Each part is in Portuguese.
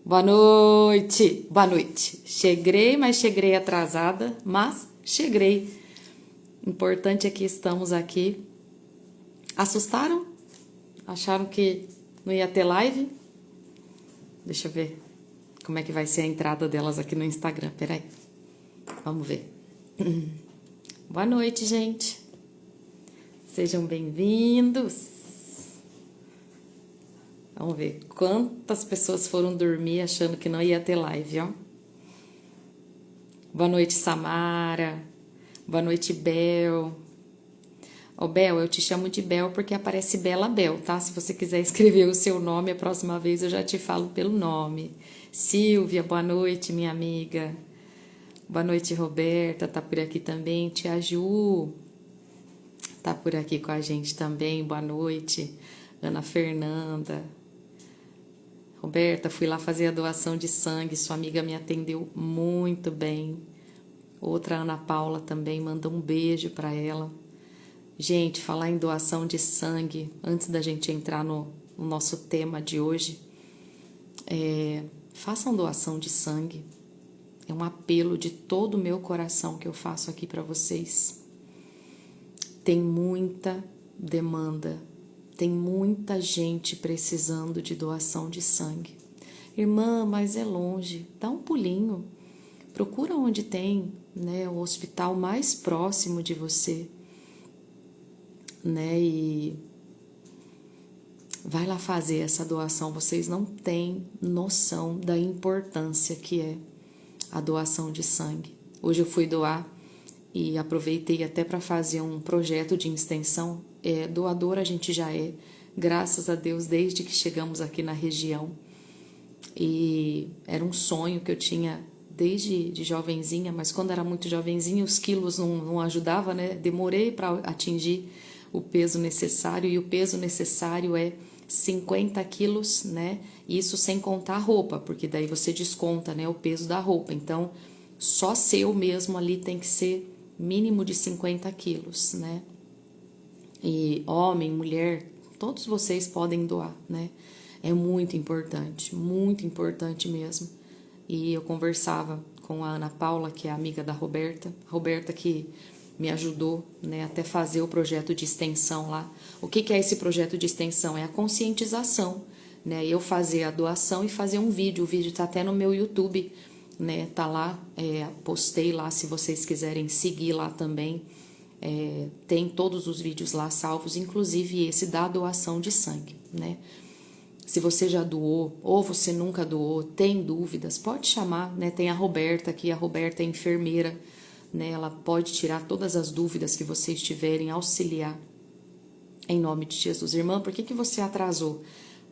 Boa noite, boa noite. Cheguei, mas cheguei atrasada, mas cheguei. Importante é que estamos aqui. Assustaram? Acharam que não ia ter live? Deixa eu ver como é que vai ser a entrada delas aqui no Instagram. Peraí, vamos ver. Boa noite, gente. Sejam bem-vindos. Vamos ver quantas pessoas foram dormir achando que não ia ter live, ó. Boa noite, Samara. Boa noite, Bel. Ô, Bel, eu te chamo de Bel porque aparece Bela Bel, tá? Se você quiser escrever o seu nome, a próxima vez eu já te falo pelo nome. Silvia, boa noite, minha amiga. Boa noite, Roberta, tá por aqui também. Tia Ju, tá por aqui com a gente também. Boa noite. Ana Fernanda. Roberta, fui lá fazer a doação de sangue, sua amiga me atendeu muito bem. Outra Ana Paula também, manda um beijo para ela. Gente, falar em doação de sangue, antes da gente entrar no nosso tema de hoje, façam doação de sangue. É um apelo de todo o meu coração que eu faço aqui para vocês. Tem muita demanda, tem muita gente precisando de doação de sangue. Irmã, mas é longe, dá um pulinho. Procura onde tem, né, o hospital mais próximo de você, né, e vai lá fazer essa doação. Vocês não têm noção da importância que é a doação de sangue. Hoje eu fui doar e aproveitei até para fazer um projeto de extensão. Doador a gente já é, graças a Deus, desde que chegamos aqui na região. E era um sonho que eu tinha desde de jovenzinha, mas quando era muito jovenzinha os quilos não ajudavam, né? Demorei para atingir o peso necessário, e o peso necessário é 50 quilos, né? Isso sem contar a roupa, porque daí você desconta, né, o peso da roupa. Então, só seu mesmo ali tem que ser mínimo de 50 quilos, né? E homem, mulher, todos vocês podem doar, né? É muito importante mesmo. E eu conversava com a Ana Paula, que é amiga da Roberta, que me ajudou, né, até fazer o projeto de extensão lá. O que é esse projeto de extensão? É a conscientização, né? Eu fazer a doação e fazer um vídeo. O vídeo tá até no meu YouTube, né? Tá lá, postei lá, se vocês quiserem seguir lá também. Tem todos os vídeos lá salvos, inclusive esse da doação de sangue, né? Se você já doou ou você nunca doou, tem dúvidas, pode chamar, né? Tem a Roberta aqui, a Roberta é enfermeira, né? Ela pode tirar todas as dúvidas que vocês tiverem, auxiliar. Em nome de Jesus. Irmã, por que você atrasou?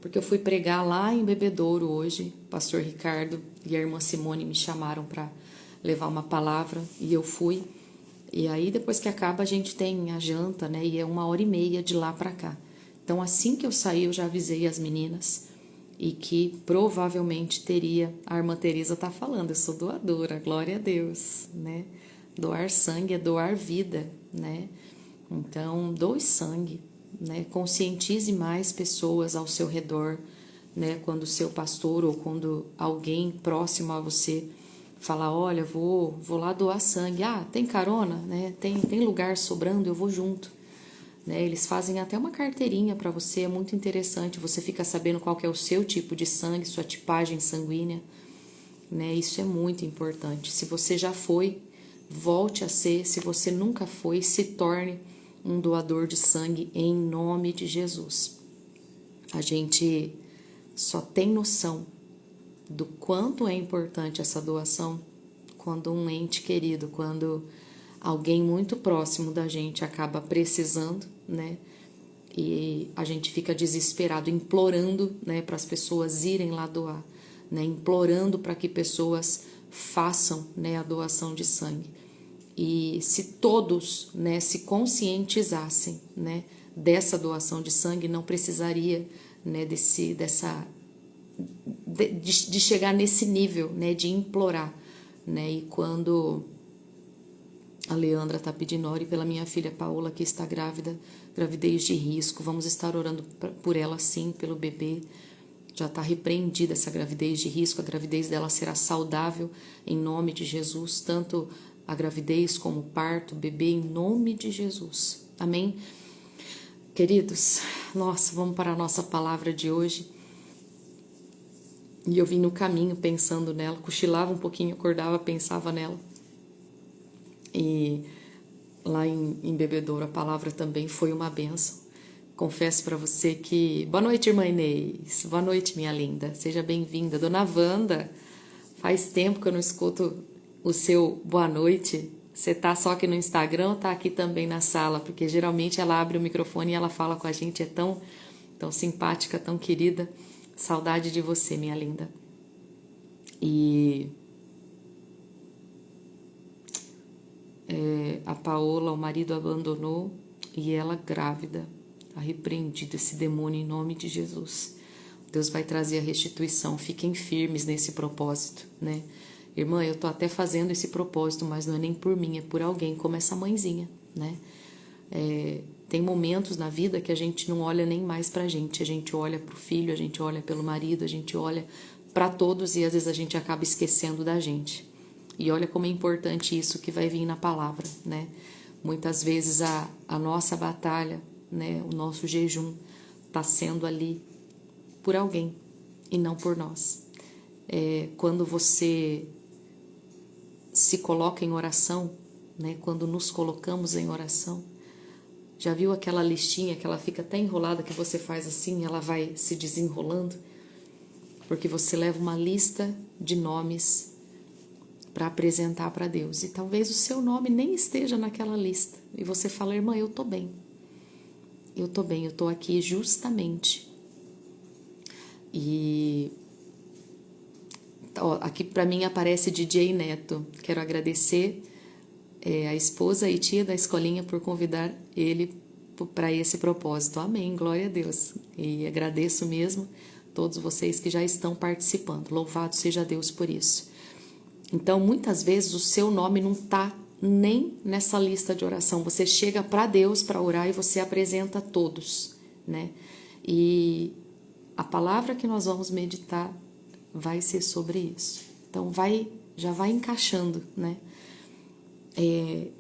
Porque eu fui pregar lá em Bebedouro hoje, o pastor Ricardo e a irmã Simone me chamaram para levar uma palavra e eu fui. E aí depois que acaba a gente tem a janta, né? E é 1h30 de lá para cá. Então assim que eu saí eu já avisei as meninas e que provavelmente teria, a irmã Teresa tá falando, eu sou doadora, glória a Deus, né? Doar sangue é doar vida, né? Então doe sangue, né? Conscientize mais pessoas ao seu redor, né? Quando o seu pastor ou quando alguém próximo a você falar, olha, vou lá doar sangue, tem carona, né? Tem lugar sobrando, eu vou junto, né? Eles fazem até uma carteirinha para você, é muito interessante, você fica sabendo qual que é o seu tipo de sangue, sua tipagem sanguínea, né? Isso é muito importante. Se você já foi, volte a ser. Se você nunca foi, se torne um doador de sangue em nome de Jesus. A gente só tem noção do quanto é importante essa doação quando um ente querido, quando alguém muito próximo da gente acaba precisando, né? E a gente fica desesperado, implorando, né, para as pessoas irem lá doar, né? Implorando para que pessoas façam, né, a doação de sangue. E se todos, né, se conscientizassem, né, dessa doação de sangue, não precisaria, né, de chegar nesse nível, né, de implorar, né? E quando a Leandra está pedindo, ore pela minha filha Paola, que está grávida, gravidez de risco, vamos estar orando por ela sim, pelo bebê, Já está repreendida essa gravidez de risco, a gravidez dela será saudável em nome de Jesus, tanto a gravidez como o parto, o bebê, em nome de Jesus. Amém? Queridos, nossa, vamos para a nossa palavra de hoje. E eu vim no caminho pensando nela, cochilava um pouquinho, acordava, pensava nela. E lá em Bebedouro a palavra também foi uma bênção. Confesso para você que... Boa noite, irmã Inês. Boa noite, minha linda. Seja bem-vinda. Dona Wanda, faz tempo que eu não escuto o seu boa noite. Você tá só aqui no Instagram ou tá aqui também na sala? Porque geralmente ela abre o microfone e ela fala com a gente. É tão simpática, tão querida. Saudade de você, minha linda. E... a Paola, o marido abandonou e ela grávida. Está repreendido esse demônio em nome de Jesus. Deus vai trazer a restituição. Fiquem firmes nesse propósito, né? Irmã, eu tô até fazendo esse propósito, mas não é nem por mim, é por alguém, como essa mãezinha, né? Tem momentos na vida que a gente não olha nem mais pra gente. A gente olha pro filho, a gente olha pelo marido, a gente olha para todos e às vezes a gente acaba esquecendo da gente. E olha como é importante isso que vai vir na palavra, né? Muitas vezes a nossa batalha, né, o nosso jejum está sendo ali por alguém e não por nós. Quando você se coloca em oração, né, quando nos colocamos em oração, já viu aquela listinha que ela fica até enrolada, que você faz assim, ela vai se desenrolando? Porque você leva uma lista de nomes para apresentar para Deus. E talvez o seu nome nem esteja naquela lista. E você fala, irmã, eu tô bem. Eu tô bem, eu tô aqui justamente. E aqui para mim aparece DJ Neto. Quero agradecer a esposa e tia da escolinha por convidar ele para esse propósito. Amém, glória a Deus. E agradeço mesmo todos vocês que já estão participando. Louvado seja Deus por isso. Então, muitas vezes o seu nome não está nem nessa lista de oração. Você chega para Deus para orar e você apresenta todos, né? E a palavra que nós vamos meditar vai ser sobre isso. Então, já vai encaixando, né?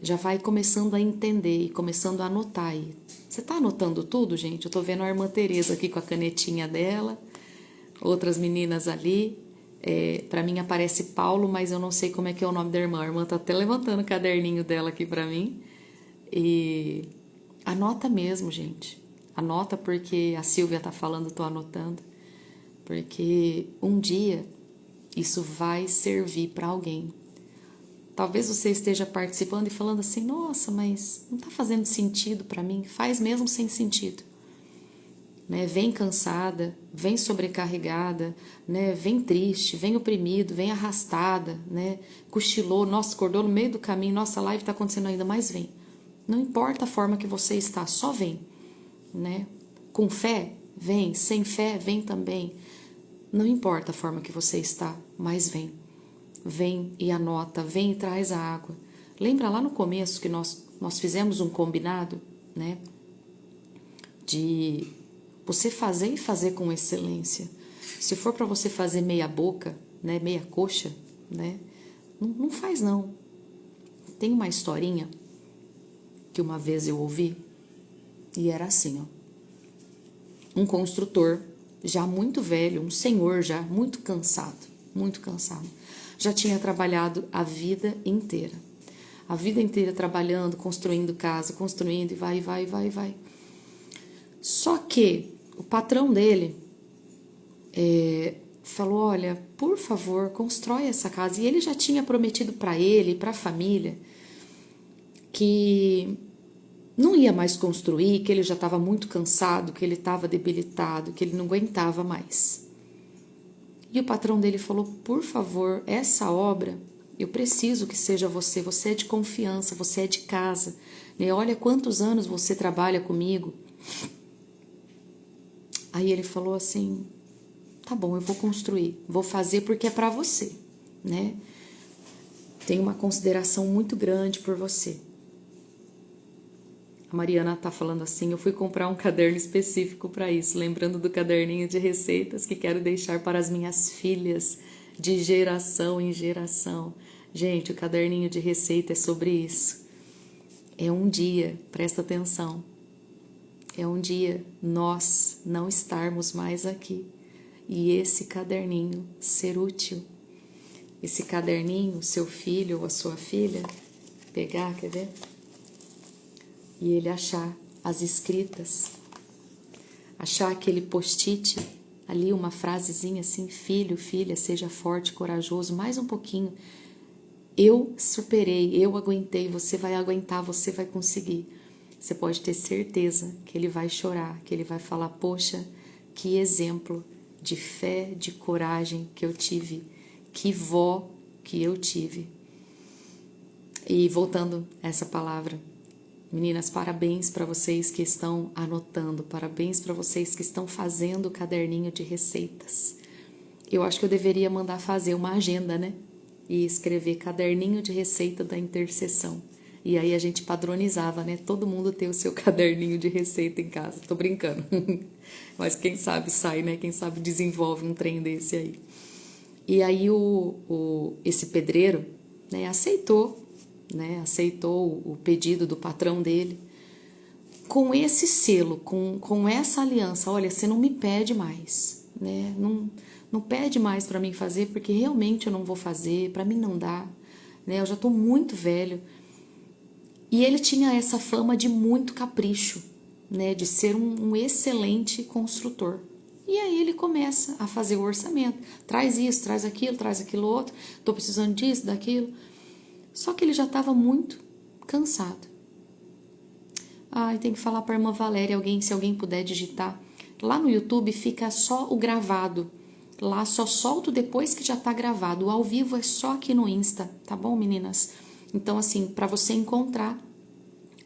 Já vai começando a entender e começando a anotar aí. Você está anotando tudo, gente? Eu estou vendo a irmã Tereza aqui com a canetinha dela, outras meninas ali. Para mim aparece Paulo, mas eu não sei como é que é o nome da irmã. A irmã tá até levantando o caderninho dela aqui para mim. E anota mesmo, gente. Anota porque a Silvia tá falando, tô anotando. Porque um dia isso vai servir para alguém. Talvez você esteja participando e falando assim, nossa, mas não tá fazendo sentido para mim. Faz mesmo sem sentido. Né? Vem cansada, vem sobrecarregada, né? Vem triste, vem oprimido, vem arrastada, né? Cochilou, nossa, acordou no meio do caminho, nossa, a live está acontecendo ainda, mas vem. Não importa a forma que você está, só vem. Né? Com fé, vem. Sem fé, vem também. Não importa a forma que você está, mas vem. Vem e anota, vem e traz a água. Lembra lá no começo que nós fizemos um combinado, né? De você fazer e fazer com excelência. Se for para você fazer meia boca, né, meia coxa, né, não faz não. Tem uma historinha que uma vez eu ouvi e era assim, ó. Um construtor já muito velho, um senhor já muito cansado, já tinha trabalhado a vida inteira trabalhando, construindo casa, construindo e vai. Só que o patrão dele falou, olha, por favor, constrói essa casa. E ele já tinha prometido para ele e para a família que não ia mais construir, que ele já estava muito cansado, que ele estava debilitado, que ele não aguentava mais. E o patrão dele falou, por favor, essa obra, eu preciso que seja você é de confiança, você é de casa. Né? Olha quantos anos você trabalha comigo. Aí ele falou assim, tá bom, eu vou construir, vou fazer porque é para você, né? Tenho uma consideração muito grande por você. A Mariana tá falando assim, eu fui comprar um caderno específico para isso, lembrando do caderninho de receitas que quero deixar para as minhas filhas de geração em geração. Gente, o caderninho de receita é sobre isso. É um dia, presta atenção, é um dia nós não estarmos mais aqui e esse caderninho ser útil. Esse caderninho, seu filho ou a sua filha, pegar, quer ver? E ele achar as escritas, achar aquele post-it, ali uma frasezinha assim, filho, filha, seja forte, corajoso, mais um pouquinho. Eu superei, eu aguentei, você vai aguentar, você vai conseguir. Você pode ter certeza que ele vai chorar, que ele vai falar, poxa, que exemplo de fé, de coragem que eu tive, que vó que eu tive. E voltando a essa palavra, meninas, parabéns para vocês que estão anotando, parabéns para vocês que estão fazendo o caderninho de receitas. Eu acho que eu deveria mandar fazer uma agenda, né? E escrever caderninho de receita da intercessão. E aí a gente padronizava, né? Todo mundo ter o seu caderninho de receita em casa. Tô brincando. Mas quem sabe sai, né? Quem sabe desenvolve um trem desse aí. E aí esse pedreiro, né, aceitou o pedido do patrão dele, com esse selo, com essa aliança. Olha, você não me pede mais, né? Não pede mais para mim fazer, porque realmente eu não vou fazer, para mim não dá, né? Eu já estou muito velho. E ele tinha essa fama de muito capricho, né? De ser um excelente construtor. E aí ele começa a fazer o orçamento. Traz isso, traz aquilo outro. Estou precisando disso, daquilo. Só que ele já estava muito cansado. Ah, tem que falar para a irmã Valéria, se alguém puder digitar. Lá no YouTube fica só o gravado. Lá só solto depois que já tá gravado. O ao vivo é só aqui no Insta, tá bom, meninas? Então, assim, para você encontrar,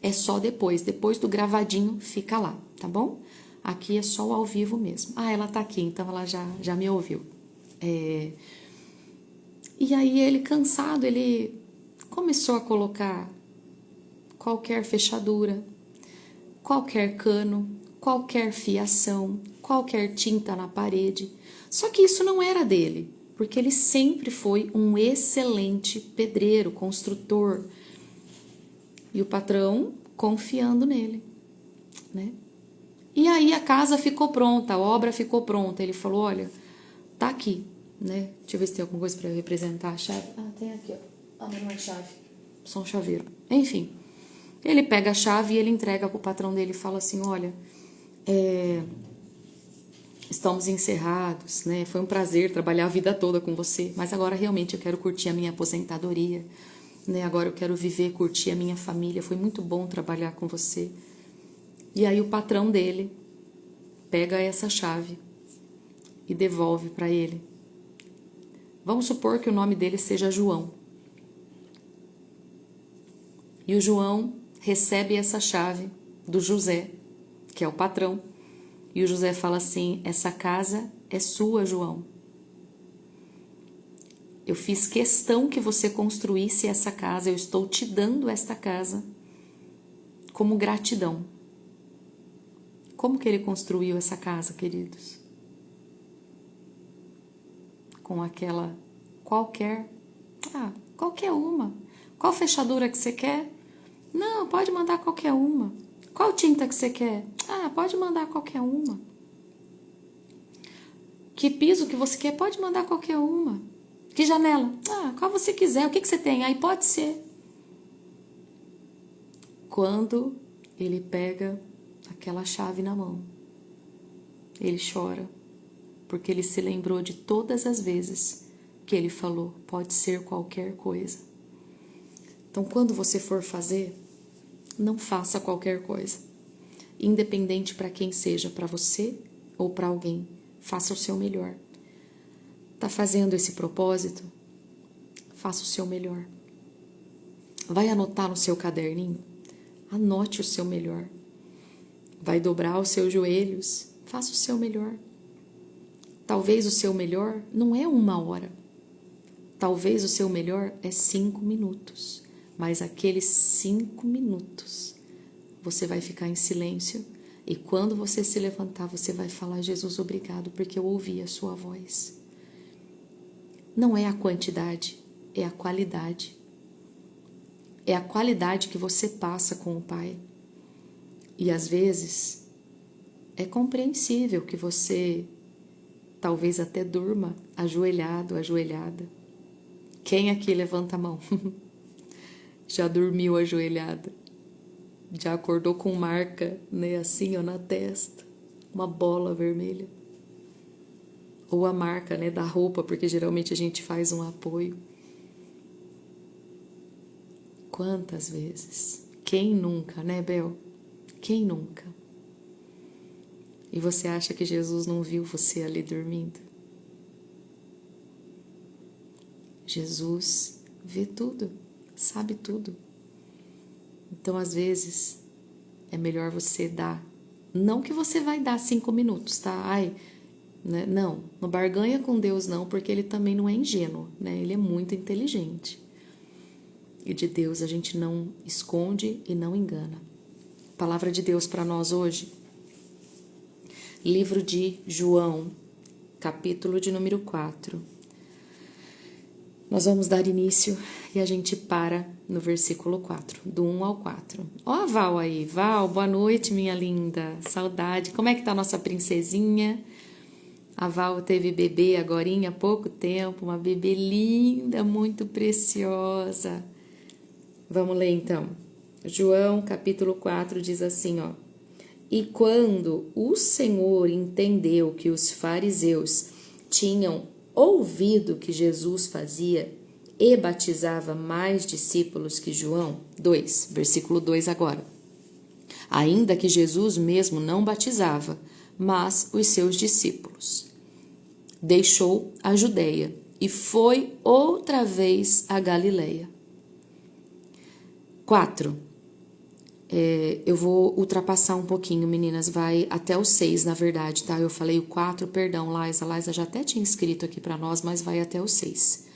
é só depois do gravadinho, fica lá, tá bom? Aqui é só o ao vivo mesmo. Ah, ela tá aqui, então ela já me ouviu. E aí ele, cansado, ele começou a colocar qualquer fechadura, qualquer cano, qualquer fiação, qualquer tinta na parede. Só que isso não era dele, porque ele sempre foi um excelente pedreiro, construtor. E o patrão confiando nele, né? E aí a casa ficou pronta, a obra ficou pronta. Ele falou, olha, tá aqui, né? Deixa eu ver se tem alguma coisa para representar a chave. Ah, tem aqui, ó. Ah, não é chave. Só um chaveiro. Enfim, ele pega a chave e ele entrega pro patrão dele e fala assim, olha, estamos encerrados, né? Foi um prazer trabalhar a vida toda com você, mas agora realmente eu quero curtir a minha aposentadoria, né? Agora eu quero viver, curtir a minha família. Foi muito bom trabalhar com você. E aí o patrão dele pega essa chave e devolve para ele. Vamos supor que o nome dele seja João. E o João recebe essa chave do José, que é o patrão. E o José fala assim, essa casa é sua, João. Eu fiz questão que você construísse essa casa, eu estou te dando esta casa como gratidão. Como que ele construiu essa casa, queridos? Com aquela qualquer uma. Qual fechadura que você quer? Não, pode mandar qualquer uma. Qual tinta que você quer? Ah, pode mandar qualquer uma. Que piso que você quer? Pode mandar qualquer uma. Que janela? Ah, qual você quiser. O que você tem? Aí pode ser. Quando ele pega aquela chave na mão, ele chora, porque ele se lembrou de todas as vezes que ele falou, pode ser qualquer coisa. Então, quando você for fazer, não faça qualquer coisa. Independente para quem seja, para você ou para alguém, faça o seu melhor. Tá fazendo esse propósito? Faça o seu melhor. Vai anotar no seu caderninho? Anote o seu melhor. Vai dobrar os seus joelhos? Faça o seu melhor. Talvez o seu melhor não é 1 hora. Talvez o seu melhor é 5 minutos. Mas aqueles 5 minutos você vai ficar em silêncio. E quando você se levantar, você vai falar: Jesus, obrigado, porque eu ouvi a sua voz. Não é a quantidade, é a qualidade. É a qualidade que você passa com o Pai. E às vezes é compreensível que você talvez até durma ajoelhado, ajoelhada. Quem aqui levanta a mão? Já dormiu ajoelhada? Já acordou com marca, né, assim, ó, na testa? Uma bola vermelha? Ou a marca, né, da roupa, porque geralmente a gente faz um apoio. Quantas vezes? Quem nunca, né, Bel? Quem nunca? E você acha que Jesus não viu você ali dormindo? Jesus vê tudo, sabe tudo. Então, às vezes, é melhor você dar. Não que você vai dar 5 minutos, tá? Ai, né? Não barganha com Deus não, porque Ele também não é ingênuo, né? Ele é muito inteligente. E de Deus a gente não esconde e não engana. Palavra de Deus para nós hoje. Livro de João, capítulo de número 4. Nós vamos dar início e a gente para no versículo 4, do 1 ao 4. Ó a Val aí. Val, boa noite, minha linda. Saudade. Como é que tá a nossa princesinha? A Val teve bebê agorinha há pouco tempo, uma bebê linda, muito preciosa. Vamos ler então. João, capítulo 4, diz assim, ó. E quando o Senhor entendeu que os fariseus tinham ouvido que Jesus fazia e batizava mais discípulos que João, 2, versículo 2 agora. Ainda que Jesus mesmo não batizava, mas os seus discípulos. Deixou a Judeia e foi outra vez a Galileia. 4. Eu vou ultrapassar um pouquinho, meninas, vai até o 6, na verdade, tá? Eu falei o 4, perdão, Laisa. Laisa já até tinha escrito aqui para nós, mas vai até o 6.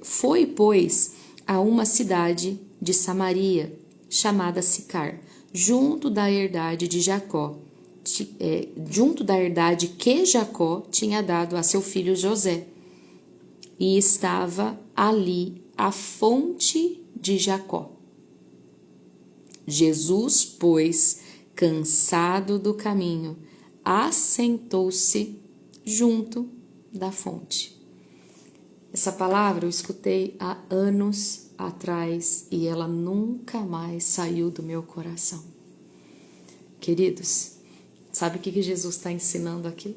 Foi, pois, a uma cidade de Samaria, chamada Sicar, junto da herdade de Jacó, junto da herdade que Jacó tinha dado a seu filho José. E estava ali a fonte de Jacó. Jesus, pois, cansado do caminho, assentou-se junto da fonte. Essa palavra eu escutei há anos atrás e ela nunca mais saiu do meu coração. Queridos, sabe o que Jesus está ensinando aqui?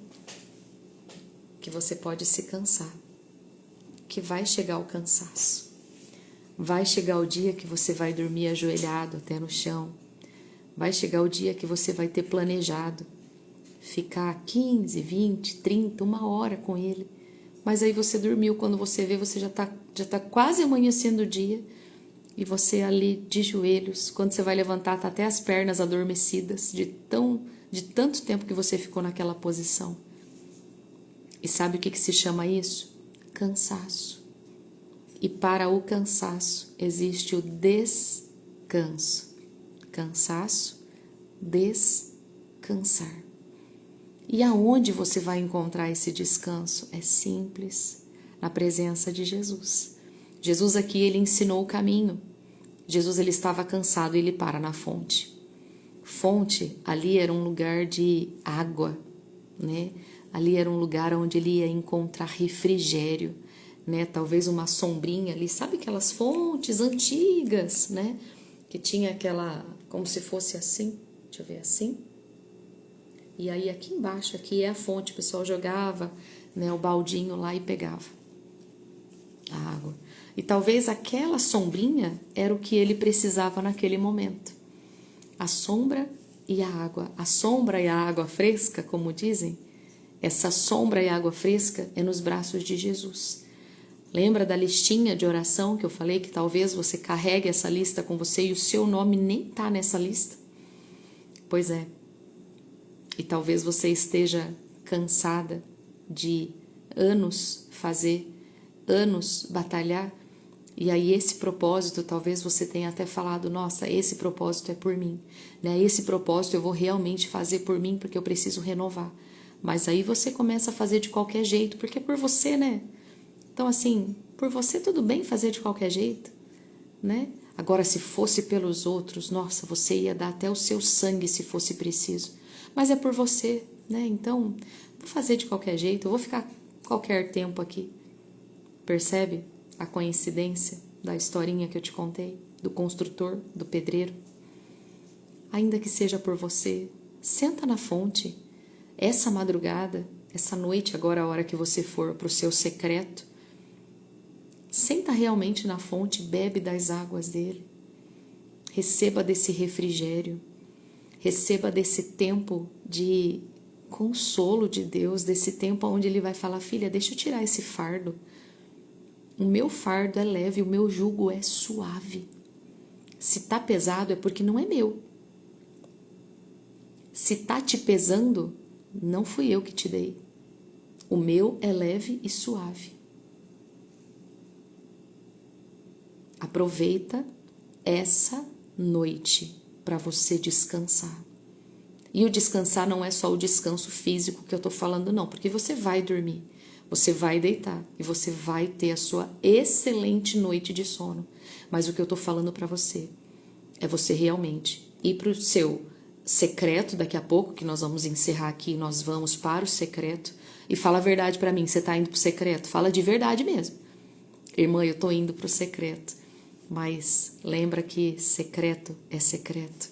Que você pode se cansar, que vai chegar o cansaço. Vai chegar o dia que você vai dormir ajoelhado até no chão. Vai chegar o dia que você vai ter planejado ficar 15, 20, 30, 1 hora com ele. Mas aí você dormiu, quando você vê, você já tá quase amanhecendo o dia. E você ali de joelhos, quando você vai levantar, tá até as pernas adormecidas de tanto tempo que você ficou naquela posição. E sabe o que se chama isso? Cansaço. E para o cansaço existe o descanso. Cansaço, descansar. E aonde você vai encontrar esse descanso? É simples, na presença de Jesus. Jesus aqui, ele ensinou o caminho. Jesus, ele estava cansado e ele para na fonte. Fonte, ali era um lugar de água, né? Ali era um lugar onde ele ia encontrar refrigério, né? Talvez uma sombrinha ali, sabe aquelas fontes antigas, né? Que tinha aquela, como se fosse assim, deixa eu ver, assim. E aí aqui embaixo, aqui é a fonte, o pessoal jogava, né, o baldinho lá e pegava a água. E talvez aquela sombrinha era o que ele precisava naquele momento. A sombra e a água. A sombra e a água fresca, como dizem, essa sombra e água fresca é nos braços de Jesus. Lembra da listinha de oração que eu falei que talvez você carregue essa lista com você e o seu nome nem está nessa lista? Pois é. E talvez você esteja cansada de anos fazer, anos batalhar, E aí esse propósito, talvez você tenha até falado, nossa, esse propósito é por mim, né? Esse propósito eu vou realmente fazer por mim porque eu preciso renovar. Mas aí você começa a fazer de qualquer jeito, porque é por você, né? Então assim, por você tudo bem fazer de qualquer jeito, né? Agora se fosse pelos outros, nossa, você ia dar até o seu sangue se fosse preciso. Mas é por você, né? Então, vou fazer de qualquer jeito, eu vou ficar qualquer tempo aqui. Percebe a coincidência da historinha que eu te contei? Do construtor, do pedreiro? Ainda que seja por você, senta na fonte. Essa madrugada, essa noite, agora a hora que você for para o seu secreto, senta realmente na fonte, bebe das águas dele. Receba desse refrigério. Receba desse tempo de consolo de Deus, desse tempo onde Ele vai falar, filha, deixa eu tirar esse fardo. O meu fardo é leve, o meu jugo é suave. Se tá pesado é porque não é meu. Se tá te pesando, não fui eu que te dei. O meu é leve e suave. Aproveita essa noite para você descansar. E o descansar não é só o descanso físico que eu tô falando, não, porque você vai dormir, você vai deitar e você vai ter a sua excelente noite de sono. Mas o que eu tô falando para você é você realmente ir pro seu secreto daqui a pouco, que nós vamos encerrar aqui, nós vamos para o secreto, e fala a verdade para mim, você tá indo pro secreto? Fala de verdade mesmo. Irmã, eu tô indo pro secreto. Mas lembra que secreto é secreto,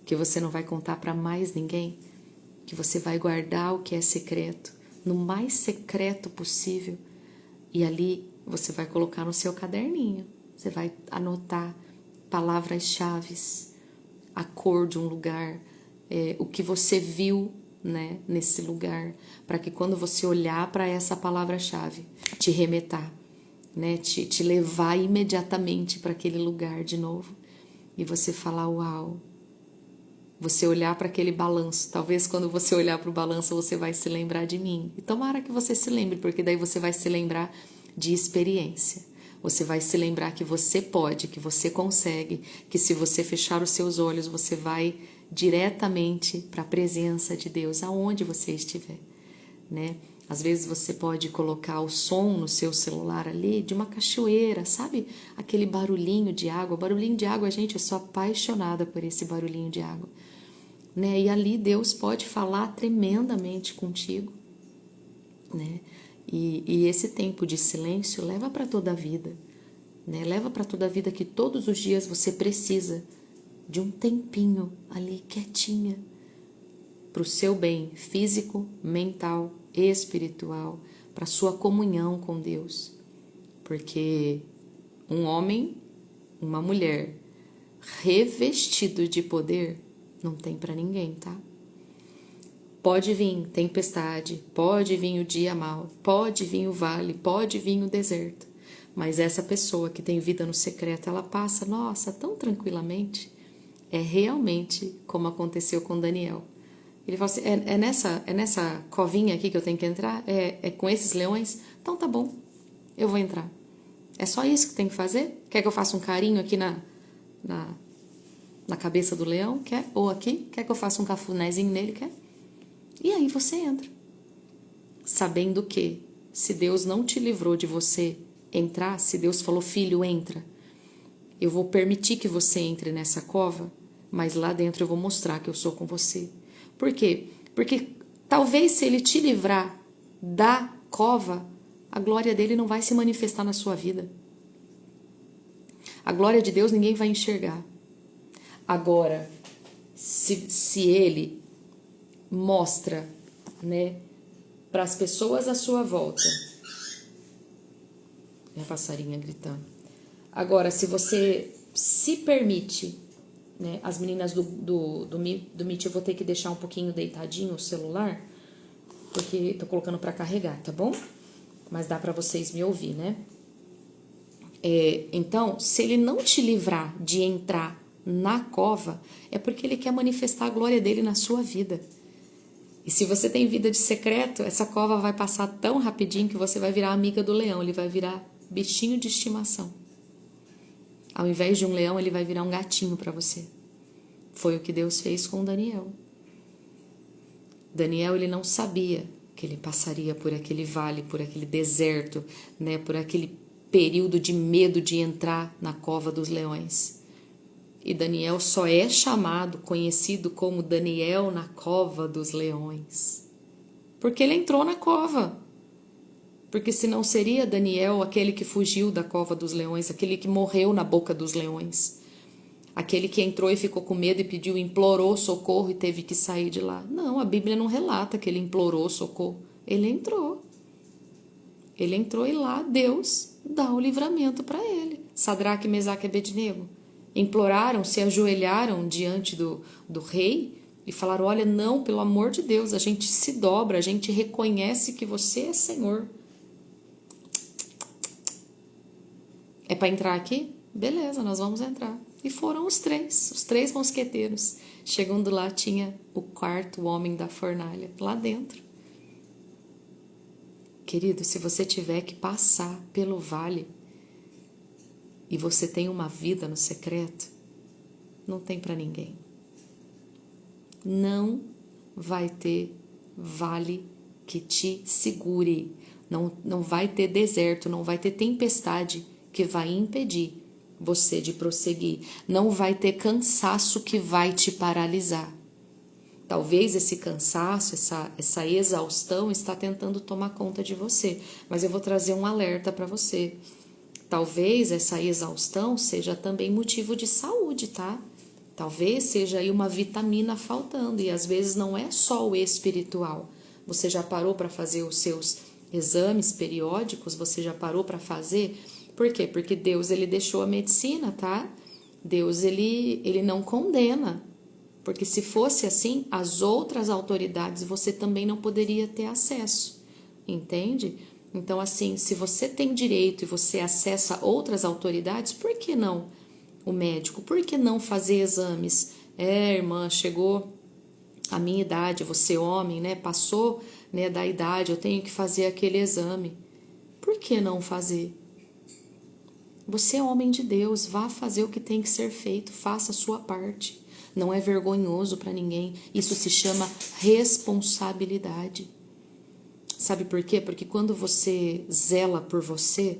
que você não vai contar para mais ninguém, que você vai guardar o que é secreto, no mais secreto possível, e ali você vai colocar no seu caderninho, você vai anotar palavras-chave, a cor de um lugar, o que você viu, né, nesse lugar, para que quando você olhar para essa palavra-chave, te remetar, né, te levar imediatamente para aquele lugar de novo e você falar, uau, você olhar para aquele balanço, talvez quando você olhar para o balanço você vai se lembrar de mim, e tomara que você se lembre, porque daí você vai se lembrar de experiência, você vai se lembrar que você pode, que você consegue, que se você fechar os seus olhos você vai diretamente para a presença de Deus, aonde você estiver, né? Às vezes você pode colocar o som no seu celular ali de uma cachoeira, sabe? Aquele barulhinho de água. Barulhinho de água, gente, eu sou apaixonada por esse barulhinho de água, né? E ali Deus pode falar tremendamente contigo, né? E esse tempo de silêncio leva para toda a vida, né? Leva para toda a vida que todos os dias você precisa de um tempinho ali quietinha para o seu bem físico, mental, espiritual, para sua comunhão com Deus. Porque um homem, uma mulher revestido de poder não tem para ninguém, tá? Pode vir tempestade, pode vir o dia mau, pode vir o vale, pode vir o deserto, mas essa pessoa que tem vida no secreto, ela passa, nossa, tão tranquilamente. É realmente como aconteceu com Daniel. Ele fala assim, é nessa covinha aqui que eu tenho que entrar? É com esses leões? Então tá bom, eu vou entrar. É só isso que tem que fazer? Quer que eu faça um carinho aqui na cabeça do leão? Quer? Ou aqui? Quer que eu faça um cafunézinho nele? Quer? E aí você entra. Sabendo que, se Deus não te livrou de você entrar, se Deus falou, filho, entra, eu vou permitir que você entre nessa cova, mas lá dentro eu vou mostrar que eu sou com você. Por quê? Porque talvez se ele te livrar da cova, a glória dele não vai se manifestar na sua vida. A glória de Deus ninguém vai enxergar. Agora, se ele mostra, né, para as pessoas à sua volta, é a passarinha gritando. Agora, se você se permite, né, as meninas do Meet, eu vou ter que deixar um pouquinho deitadinho o celular, porque tô colocando para carregar, tá bom? Mas dá para vocês me ouvir, né? Então, se ele não te livrar de entrar na cova, é porque ele quer manifestar a glória dele na sua vida. E se você tem vida de secreto, essa cova vai passar tão rapidinho que você vai virar amiga do leão, ele vai virar bichinho de estimação. Ao invés de um leão, ele vai virar um gatinho para você. Foi o que Deus fez com Daniel. Daniel, ele não sabia que ele passaria por aquele vale, por aquele deserto, né, por aquele período de medo de entrar na cova dos leões. E Daniel só é chamado, conhecido como Daniel na cova dos leões, porque ele entrou na cova. Porque senão seria Daniel aquele que fugiu da cova dos leões, aquele que morreu na boca dos leões, aquele que entrou e ficou com medo e pediu, implorou socorro e teve que sair de lá. Não, a Bíblia não relata que ele implorou socorro. Ele entrou. Ele entrou e lá Deus dá o livramento para ele. Sadraque, Mesaque e Abednego imploraram, se ajoelharam diante do rei e falaram, olha, não, pelo amor de Deus, a gente se dobra, a gente reconhece que você é Senhor. É para entrar aqui? Beleza, nós vamos entrar. E foram os três mosqueteiros. Chegando lá, tinha o quarto homem da fornalha lá dentro. Querido, se você tiver que passar pelo vale e você tem uma vida no secreto, não tem para ninguém. Não vai ter vale que te segure. Não vai ter deserto, não vai ter tempestade que vai impedir você de prosseguir. Não vai ter cansaço que vai te paralisar. Talvez esse cansaço, essa exaustão está tentando tomar conta de você, mas eu vou trazer um alerta para você. Talvez essa exaustão seja também motivo de saúde, tá? Talvez seja aí uma vitamina faltando, e às vezes não é só o espiritual. Você já parou para fazer os seus exames periódicos? Você já parou para fazer? Por quê? Porque Deus, ele deixou a medicina, tá? Deus, ele não condena. Porque se fosse assim, as outras autoridades você também não poderia ter acesso. Entende? Então, assim, se você tem direito e você acessa outras autoridades, por que não o médico? Por que não fazer exames? Irmã, chegou a minha idade, você homem, né? Passou, né, da idade, eu tenho que fazer aquele exame. Por que não fazer? Você é homem de Deus, vá fazer o que tem que ser feito, faça a sua parte. Não é vergonhoso para ninguém, isso se chama responsabilidade. Sabe por quê? Porque quando você zela por você,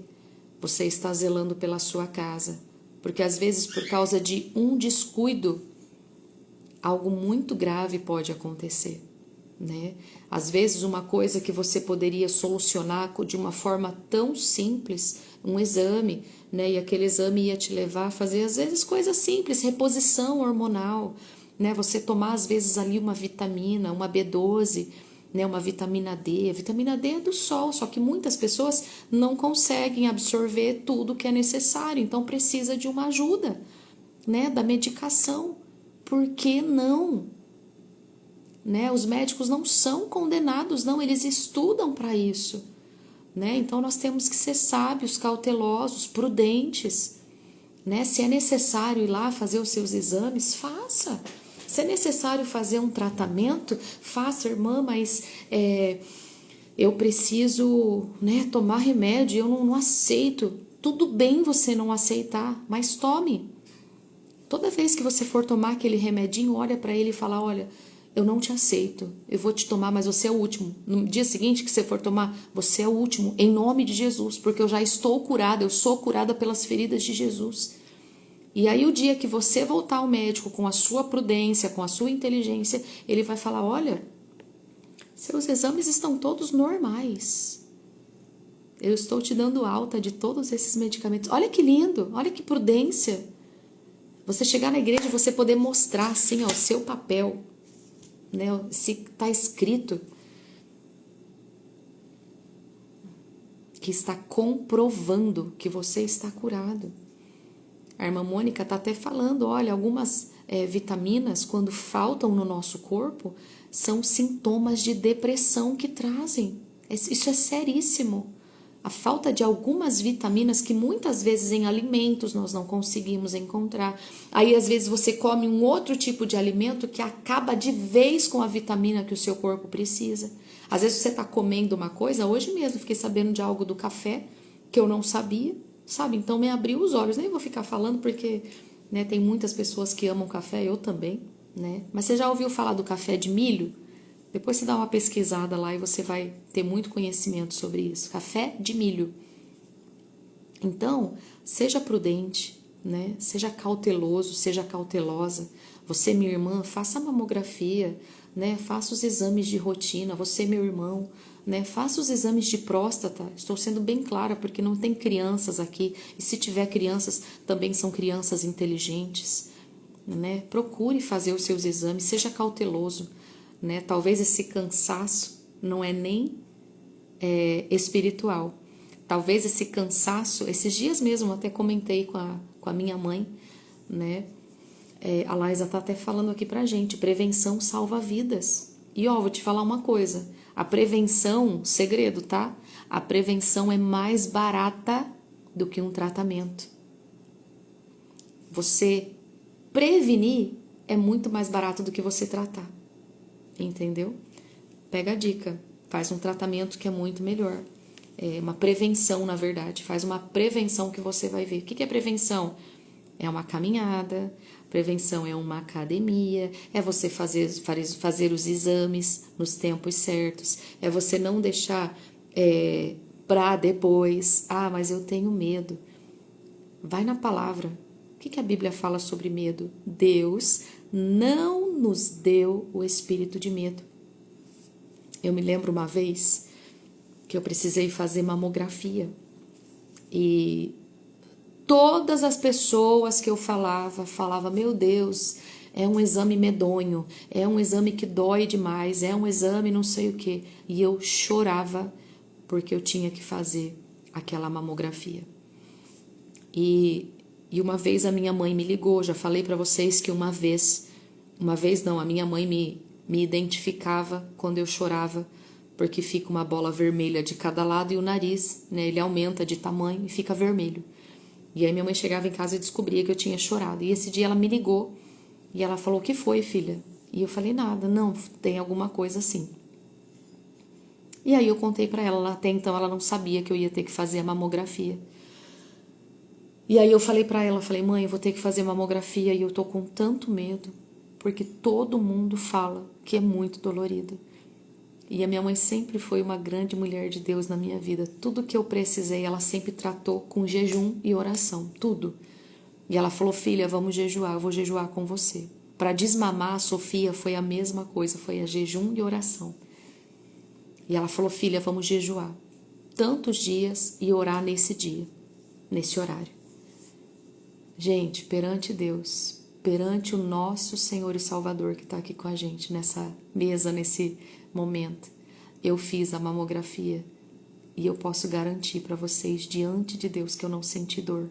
você está zelando pela sua casa. Porque às vezes por causa de um descuido, algo muito grave pode acontecer, né? Às vezes uma coisa que você poderia solucionar de uma forma tão simples, um exame, né? E aquele exame ia te levar a fazer às vezes coisas simples, reposição hormonal, né? Você tomar às vezes ali uma vitamina, uma B12, né? Uma vitamina D. A vitamina D é do sol, só que muitas pessoas não conseguem absorver tudo que é necessário, então precisa de uma ajuda, né? Da medicação. Por que não? Né? Os médicos não são condenados, não, eles estudam para isso, né? Então nós temos que ser sábios, cautelosos, prudentes, né? Se é necessário ir lá fazer os seus exames, faça. Se é necessário fazer um tratamento, faça, irmã, mas eu preciso, né, tomar remédio, eu não aceito. Tudo bem você não aceitar, mas tome. Toda vez que você for tomar aquele remedinho, olha para ele e fala, olha, eu não te aceito, eu vou te tomar, mas você é o último. No dia seguinte que você for tomar, você é o último, em nome de Jesus, porque eu já estou curada, eu sou curada pelas feridas de Jesus. E aí o dia que você voltar ao médico com a sua prudência, com a sua inteligência, ele vai falar, olha, seus exames estão todos normais. Eu estou te dando alta de todos esses medicamentos. Olha que lindo, olha que prudência. Você chegar na igreja e você poder mostrar assim, ó, o seu papel, né? Se está escrito que está comprovando que você está curado. A irmã Mônica está até falando, olha, algumas vitaminas, quando faltam no nosso corpo, são sintomas de depressão que trazem. Isso é seríssimo. A falta de algumas vitaminas que muitas vezes em alimentos nós não conseguimos encontrar. Aí às vezes você come um outro tipo de alimento que acaba de vez com a vitamina que o seu corpo precisa. Às vezes você está comendo uma coisa, hoje mesmo fiquei sabendo de algo do café que eu não sabia, sabe? Então me abriu os olhos. Nem vou ficar falando porque, né, tem muitas pessoas que amam café, eu também, né? Mas você já ouviu falar do café de milho? Depois você dá uma pesquisada lá e você vai ter muito conhecimento sobre isso. Café de milho. Então, seja prudente, né? Seja cauteloso, seja cautelosa. Você, minha irmã, faça a mamografia, né? Faça os exames de rotina. Você, meu irmão, né? Faça os exames de próstata. Estou sendo bem clara porque não tem crianças aqui. E se tiver crianças, também são crianças inteligentes, né? Procure fazer os seus exames, seja cauteloso, né? Talvez esse cansaço não é nem espiritual. Talvez esse cansaço, esses dias mesmo até comentei com a minha mãe, né? A Laísa tá até falando aqui pra gente, prevenção salva vidas. E ó, vou te falar uma coisa, a prevenção, segredo, tá? A prevenção é mais barata do que um tratamento. Você prevenir é muito mais barato do que você tratar, entendeu? Pega a dica, faz um tratamento que é muito melhor. É uma prevenção, na verdade, faz uma prevenção que você vai ver. O que é prevenção? É uma caminhada, prevenção é uma academia, é você fazer os exames nos tempos certos, é você não deixar para depois. Ah, mas eu tenho medo. Vai na palavra. O que a Bíblia fala sobre medo? Deus não nos deu o espírito de medo. Eu me lembro uma vez que eu precisei fazer mamografia e todas as pessoas que eu falava, meu Deus, é um exame medonho, é um exame que dói demais, é um exame não sei o que. E eu chorava porque eu tinha que fazer aquela mamografia. E uma vez a minha mãe me ligou, já falei para vocês que uma vez não, a minha mãe me identificava quando eu chorava, porque fica uma bola vermelha de cada lado e o nariz, né, ele aumenta de tamanho e fica vermelho. E aí minha mãe chegava em casa e descobria que eu tinha chorado. E esse dia ela me ligou e ela falou, o que foi, filha? E eu falei, nada, não, tem alguma coisa assim. E aí eu contei pra ela, até então ela não sabia que eu ia ter que fazer a mamografia. E aí eu falei pra ela, falei, mãe, eu vou ter que fazer mamografia e eu tô com tanto medo, porque todo mundo fala que é muito dolorido. E a minha mãe sempre foi uma grande mulher de Deus na minha vida. Tudo que eu precisei, ela sempre tratou com jejum e oração, tudo. E ela falou, filha, vamos jejuar, eu vou jejuar com você. Para desmamar a Sofia foi a mesma coisa, foi a jejum e oração. E ela falou, filha, vamos jejuar tantos dias e orar nesse dia, nesse horário. Gente, perante Deus, perante o nosso Senhor e Salvador que está aqui com a gente nessa mesa, nesse momento, eu fiz a mamografia e eu posso garantir para vocês diante de Deus que eu não senti dor.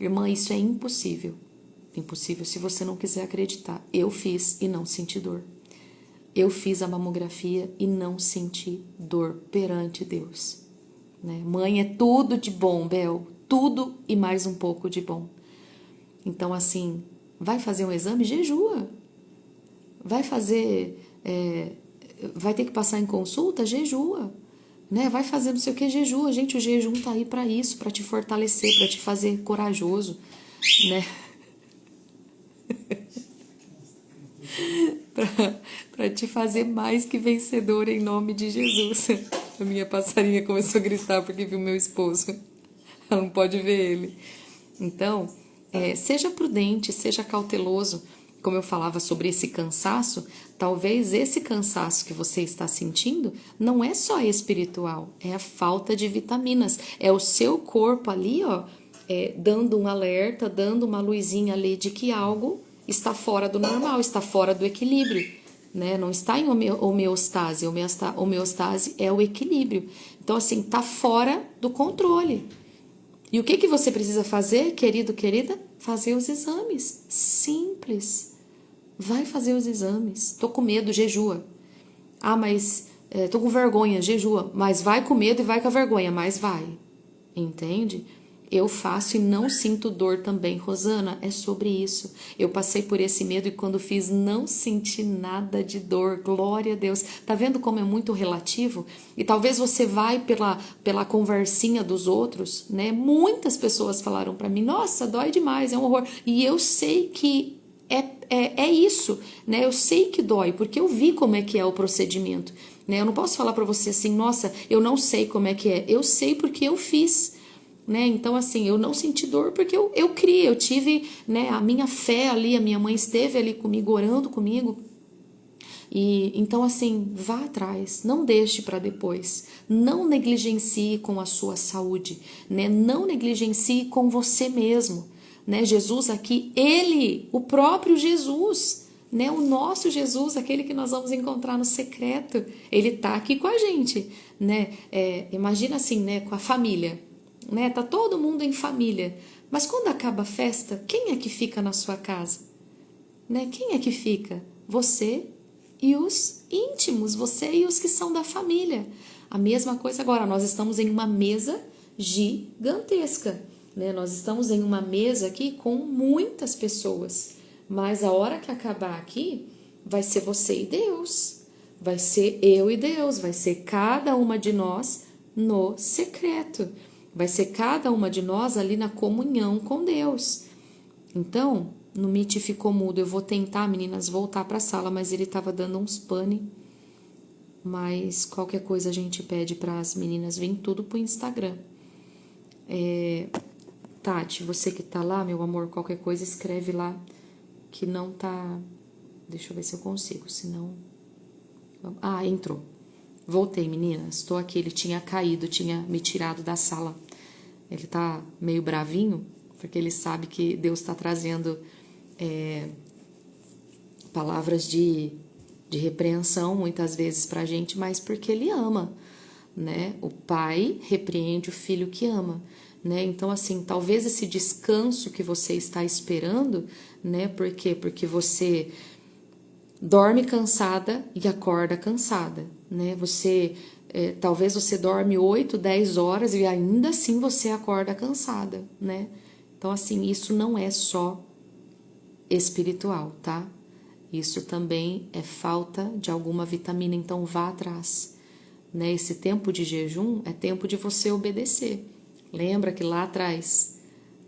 Irmã, isso é impossível. Impossível se você não quiser acreditar. Eu fiz e não senti dor. Eu fiz a mamografia e não senti dor perante Deus. Né? Mãe é tudo de bom, Bel. Tudo e mais um pouco de bom. Então, assim, vai fazer um exame? Jejua. Vai fazer... vai ter que passar em consulta? Jejua. Né? Vai fazer não sei o que, jejua. Gente, o jejum tá aí para isso, para te fortalecer, para te fazer corajoso, né? para te fazer mais que vencedor em nome de Jesus. A minha passarinha começou a gritar porque viu meu esposo. Ela não pode ver ele. Então, seja prudente, seja cauteloso. Como eu falava sobre esse cansaço, talvez esse cansaço que você está sentindo não é só espiritual, é a falta de vitaminas. É o seu corpo ali, ó, dando um alerta, dando uma luzinha ali de que algo está fora do normal, está fora do equilíbrio, né? Não está em homeostase. Homeostase é o equilíbrio. Então, assim, está fora do controle. E o que você precisa fazer, querido, querida? Fazer os exames. Simples. Vai fazer os exames. Tô com medo, jejua. Ah, mas tô com vergonha, jejua. Mas vai com medo e vai com a vergonha, mas vai. Entende? Eu faço e não sinto dor também. Rosana, é sobre isso. Eu passei por esse medo e quando fiz não senti nada de dor. Glória a Deus. Tá vendo como é muito relativo? E talvez você vai pela conversinha dos outros, né? Muitas pessoas falaram para mim, nossa, dói demais, é um horror. E eu sei que é isso, né? Eu sei que dói, porque eu vi como é que é o procedimento, né? Eu não posso falar para você assim, nossa, eu não sei como é que é. Eu sei porque eu fiz. Né? Então, assim, eu não senti dor porque eu criei, eu tive, né, a minha fé ali, a minha mãe esteve ali comigo, orando comigo. E então, assim, vá atrás, não deixe para depois, não negligencie com a sua saúde, né? Não negligencie com você mesmo, né? Jesus aqui, ele, o próprio Jesus, né? O nosso Jesus, aquele que nós vamos encontrar no secreto, ele tá aqui com a gente, né? Imagina assim, né? Com a família. Né? Tá todo mundo em família. Mas quando acaba a festa, quem é que fica na sua casa? Né? Quem é que fica? Você e os íntimos, você e os que são da família. A mesma coisa agora, nós estamos em uma mesa gigantesca. Né? Nós estamos em uma mesa aqui com muitas pessoas. Mas a hora que acabar aqui, vai ser você e Deus. Vai ser eu e Deus. Vai ser cada uma de nós no secreto. Vai ser cada uma de nós ali na comunhão com Deus. Então, no Meet ficou mudo. Eu vou tentar, meninas, voltar para a sala, mas ele estava dando uns pane. Mas qualquer coisa a gente pede para as meninas virem tudo pro Instagram. Tati, você que tá lá, meu amor, qualquer coisa escreve lá que não tá... Deixa eu ver se eu consigo, senão... Ah, entrou. Voltei, meninas. Estou aqui. Ele tinha caído, tinha me tirado da sala. Ele tá meio bravinho, porque ele sabe que Deus está trazendo palavras de repreensão muitas vezes pra gente, mas porque ele ama, né? O pai repreende o filho que ama, né? Então, assim, talvez esse descanso que você está esperando, né? Por quê? Porque você dorme cansada e acorda cansada, né? Talvez você dorme 8, 10 horas e ainda assim você acorda cansada, né? Então, assim, isso não é só espiritual, tá? Isso também é falta de alguma vitamina, então vá atrás, né? Esse tempo de jejum é tempo de você obedecer. Lembra que lá atrás,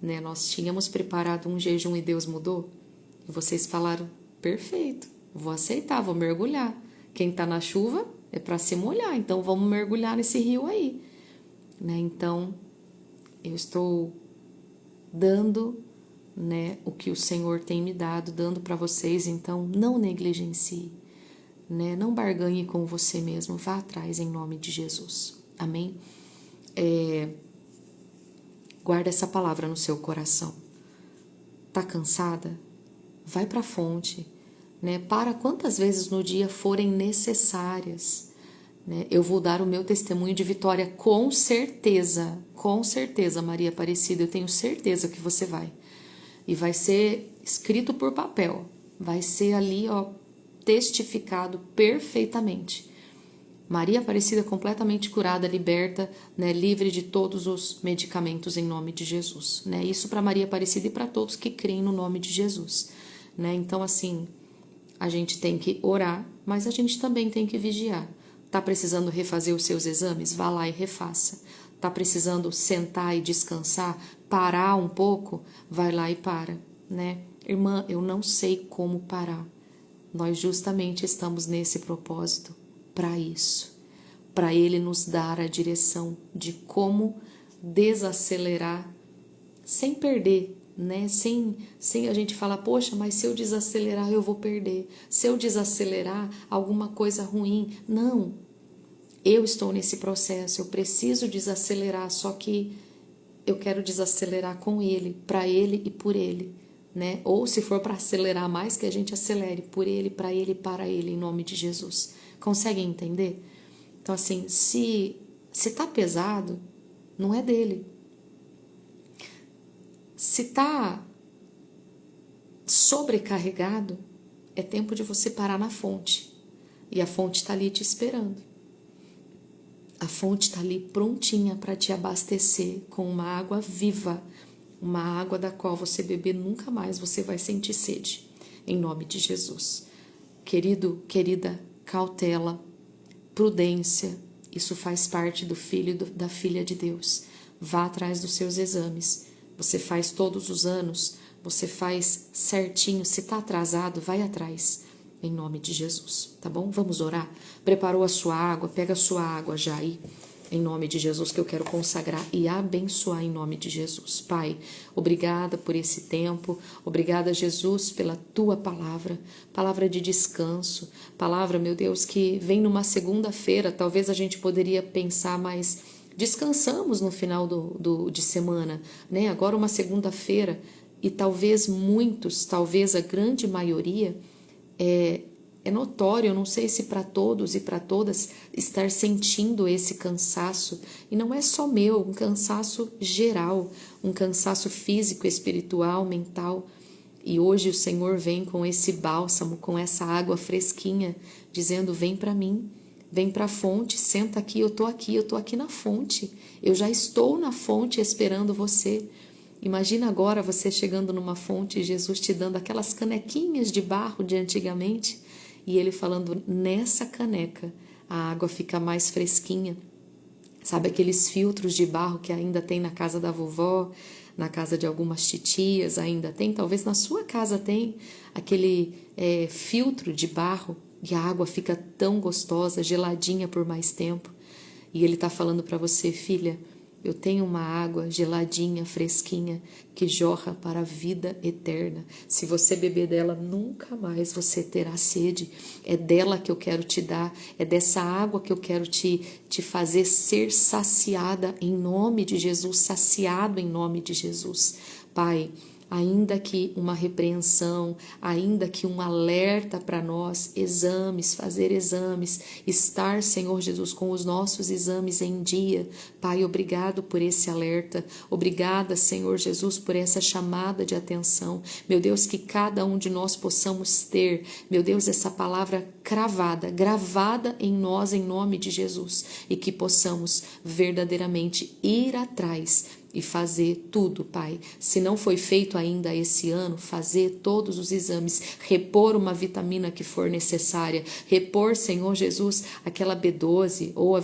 né, nós tínhamos preparado um jejum e Deus mudou? E vocês falaram, perfeito, vou aceitar, vou mergulhar. Quem tá na chuva é para se molhar, então vamos mergulhar nesse rio aí, né? Então, eu estou dando, né, o que o Senhor tem me dado, dando para vocês, então não negligencie, né? Não barganhe com você mesmo, vá atrás em nome de Jesus, amém? Guarda essa palavra no seu coração. Tá cansada? Vai para a fonte, né? Para quantas vezes no dia forem necessárias, né? Eu vou dar o meu testemunho de vitória com certeza, Maria Aparecida, eu tenho certeza que você vai. E vai ser escrito por papel, vai ser ali, ó, testificado perfeitamente. Maria Aparecida completamente curada, liberta, né, livre de todos os medicamentos em nome de Jesus, né? Isso para Maria Aparecida e para todos que creem no nome de Jesus, né? Então, assim, a gente tem que orar, mas a gente também tem que vigiar. Tá precisando refazer os seus exames? Vá lá e refaça. Tá precisando sentar e descansar, parar um pouco? Vai lá e para, né? Irmã, eu não sei como parar. Nós justamente estamos nesse propósito para isso, para Ele nos dar a direção de como desacelerar sem perder, né? Sem a gente falar, poxa, mas se eu desacelerar eu vou perder, se eu desacelerar alguma coisa ruim. Não, eu estou nesse processo, eu preciso desacelerar, só que eu quero desacelerar com Ele, para Ele e por Ele, né? Ou se for para acelerar mais, que a gente acelere por Ele, para Ele e para Ele, em nome de Jesus. Conseguem entender? Então, assim, se tá pesado, não é dele. Se tá sobrecarregado, é tempo de você parar na fonte. E a fonte está ali te esperando. A fonte está ali prontinha para te abastecer com uma água viva, uma água da qual você beber nunca mais você vai sentir sede, em nome de Jesus. Querido, querida, cautela, prudência, isso faz parte do filho e da filha de Deus. Vá atrás dos seus exames. Você faz todos os anos, você faz certinho. Se está atrasado, vai atrás, em nome de Jesus, tá bom? Vamos orar? Preparou a sua água? Pega a sua água já aí, em nome de Jesus, que eu quero consagrar e abençoar em nome de Jesus. Pai, obrigada por esse tempo, obrigada, Jesus, pela tua palavra, palavra de descanso, palavra, meu Deus, que vem numa segunda-feira. Talvez a gente poderia pensar, mas descansamos no final de semana, né? Agora uma segunda-feira, e talvez muitos, talvez a grande maioria, é notório, eu não sei se para todos e para todas, estar sentindo esse cansaço. E não é só meu, um cansaço geral, um cansaço físico, espiritual, mental. E hoje o Senhor vem com esse bálsamo, com essa água fresquinha, dizendo: vem para mim, vem para a fonte, senta aqui, eu tô aqui na fonte. Eu já estou na fonte esperando você. Imagina agora você chegando numa fonte e Jesus te dando aquelas canequinhas de barro de antigamente, e ele falando: nessa caneca a água fica mais fresquinha. Sabe aqueles filtros de barro que ainda tem na casa da vovó, na casa de algumas titias ainda tem, talvez na sua casa tem aquele filtro de barro, e a água fica tão gostosa, geladinha por mais tempo. E ele está falando para você: filha, eu tenho uma água geladinha, fresquinha, que jorra para a vida eterna. Se você beber dela, nunca mais você terá sede. É dela que eu quero te dar, é dessa água que eu quero te fazer ser saciada em nome de Jesus, saciado em nome de Jesus. Pai, ainda que uma repreensão, ainda que um alerta para nós, exames, fazer exames, estar, Senhor Jesus, com os nossos exames em dia. Pai, obrigado por esse alerta, obrigada, Senhor Jesus, por essa chamada de atenção. Meu Deus, que cada um de nós possamos ter, meu Deus, essa palavra cravada, gravada em nós, em nome de Jesus, e que possamos verdadeiramente ir atrás e fazer tudo, Pai. Se não foi feito ainda esse ano, fazer todos os exames, repor uma vitamina que for necessária, repor, Senhor Jesus, aquela B12 ou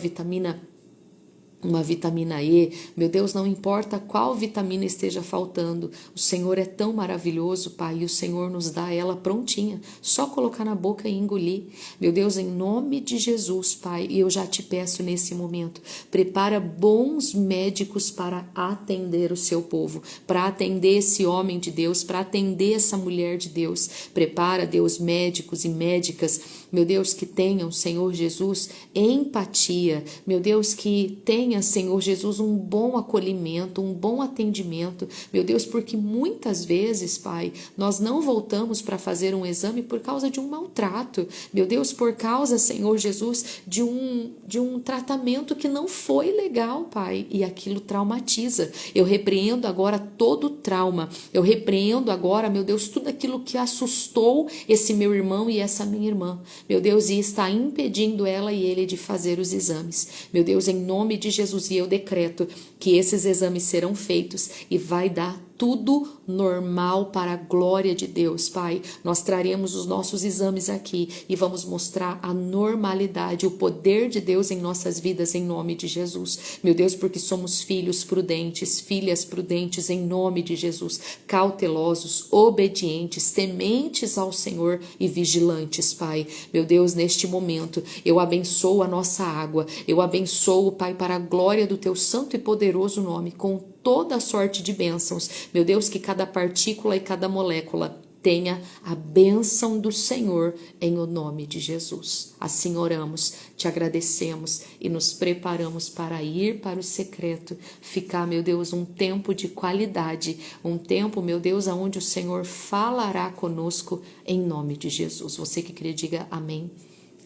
uma vitamina E, meu Deus, não importa qual vitamina esteja faltando, o Senhor é tão maravilhoso, Pai, e o Senhor nos dá ela prontinha, só colocar na boca e engolir. Meu Deus, em nome de Jesus, Pai, e eu já te peço nesse momento, prepara bons médicos para atender o seu povo, para atender esse homem de Deus, para atender essa mulher de Deus. Prepara, Deus, médicos e médicas, meu Deus, que tenham, Senhor Jesus, empatia, meu Deus, que tenha, Senhor Jesus, um bom acolhimento, um bom atendimento, meu Deus, porque muitas vezes, Pai, nós não voltamos para fazer um exame por causa de um maltrato, meu Deus, por causa, Senhor Jesus, de um tratamento que não foi legal, Pai, e aquilo traumatiza. Eu repreendo agora todo o trauma, eu repreendo agora, meu Deus, tudo aquilo que assustou esse meu irmão e essa minha irmã, meu Deus, e está impedindo ela e ele de fazer os exames. Meu Deus, em nome de Jesus, e eu decreto que esses exames serão feitos e vai dar tudo normal para a glória de Deus, Pai. Nós traremos os nossos exames aqui e vamos mostrar a normalidade, o poder de Deus em nossas vidas, em nome de Jesus. Meu Deus, porque somos filhos prudentes, filhas prudentes, em nome de Jesus, cautelosos, obedientes, tementes ao Senhor e vigilantes, Pai. Meu Deus, neste momento, eu abençoo a nossa água, eu abençoo, Pai, para a glória do Teu santo e poderoso nome, com toda a sorte de bênçãos. Meu Deus, que cada partícula e cada molécula tenha a bênção do Senhor em o nome de Jesus. Assim oramos, te agradecemos e nos preparamos para ir para o secreto, ficar, meu Deus, um tempo de qualidade, um tempo, meu Deus, aonde o Senhor falará conosco em nome de Jesus. Você que crê, diga amém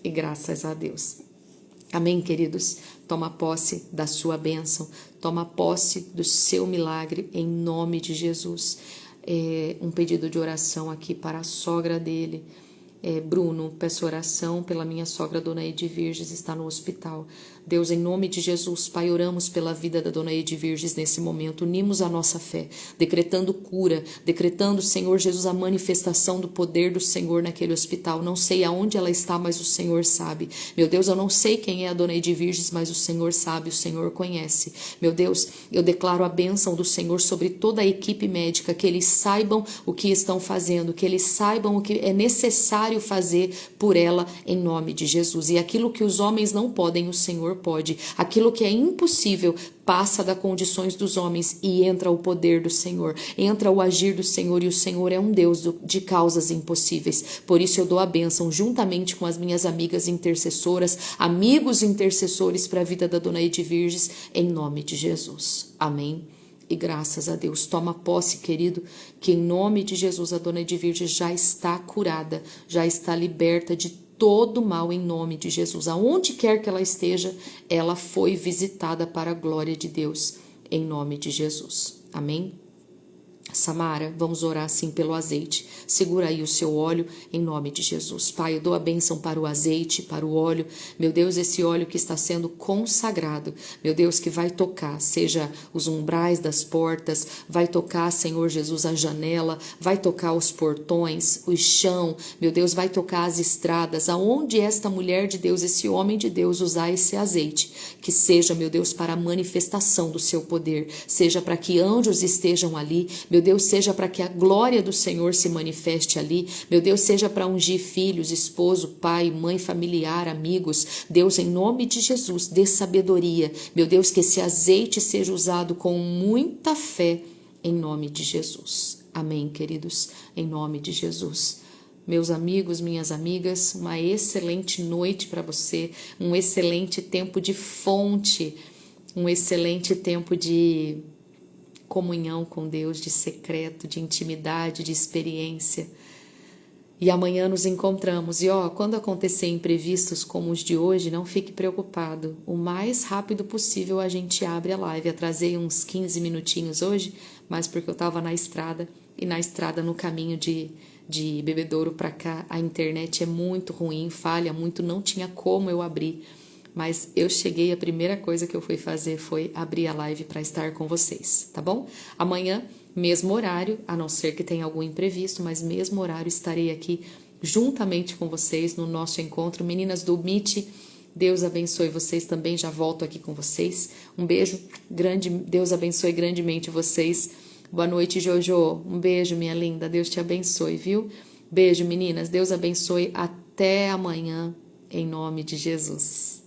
e graças a Deus. Amém, queridos? Toma posse da sua bênção, toma posse do seu milagre em nome de Jesus. Um pedido de oração aqui para a sogra dele. Bruno, peço oração pela minha sogra, Dona Edvirges, está no hospital. Deus, em nome de Jesus, Pai, oramos pela vida da dona Edvirges nesse momento, unimos a nossa fé, decretando cura, decretando, Senhor Jesus, a manifestação do poder do Senhor naquele hospital. Não sei aonde ela está, mas o Senhor sabe. Meu Deus, eu não sei quem é a dona Edvirges, mas o Senhor sabe, o Senhor conhece. Meu Deus, eu declaro a bênção do Senhor sobre toda a equipe médica, que eles saibam o que estão fazendo, que eles saibam o que é necessário fazer por ela, em nome de Jesus. E aquilo que os homens não podem, o Senhor pode. Aquilo que é impossível passa das condições dos homens e entra o poder do Senhor, entra o agir do Senhor, e o Senhor é um Deus de causas impossíveis. Por isso eu dou a bênção juntamente com as minhas amigas intercessoras, amigos intercessores para a vida da dona Edvirges, em nome de Jesus. Amém. E graças a Deus, toma posse, querido, que em nome de Jesus a dona Edvirges já está curada, já está liberta de todo mal em nome de Jesus. Aonde quer que ela esteja, ela foi visitada para a glória de Deus, em nome de Jesus. Amém? Samara, vamos orar assim pelo azeite. Segura aí o seu óleo em nome de Jesus. Pai, eu dou a bênção para o azeite, para o óleo. Meu Deus, esse óleo que está sendo consagrado, meu Deus, que vai tocar, seja os umbrais das portas, vai tocar, Senhor Jesus, a janela, vai tocar os portões, o chão, meu Deus, vai tocar as estradas, aonde esta mulher de Deus, esse homem de Deus usar esse azeite, que seja, meu Deus, para a manifestação do seu poder, seja para que anjos estejam ali, meu Deus, seja para que a glória do Senhor se manifeste ali. Meu Deus, seja para ungir filhos, esposo, pai, mãe, familiar, amigos. Deus, em nome de Jesus, dê sabedoria. Meu Deus, que esse azeite seja usado com muita fé, em nome de Jesus. Amém, queridos, em nome de Jesus. Meus amigos, minhas amigas, uma excelente noite para você, um excelente tempo de fonte, um excelente tempo de comunhão com Deus, de secreto, de intimidade, de experiência. E amanhã nos encontramos. E quando acontecer imprevistos como os de hoje, não fique preocupado. O mais rápido possível a gente abre a live. Atrasei uns 15 minutinhos hoje, mas porque eu estava na estrada. E na estrada, no caminho de Bebedouro para cá, a internet é muito ruim, falha muito, não tinha como eu abrir. Mas eu cheguei, a primeira coisa que eu fui fazer foi abrir a live para estar com vocês, tá bom? Amanhã, mesmo horário, a não ser que tenha algum imprevisto, mas mesmo horário estarei aqui juntamente com vocês no nosso encontro. Meninas do Meet, Deus abençoe vocês também, já volto aqui com vocês. Um beijo grande, Deus abençoe grandemente vocês. Boa noite, Jojo. Um beijo, minha linda, Deus te abençoe, viu? Beijo, meninas, Deus abençoe. Até amanhã, em nome de Jesus.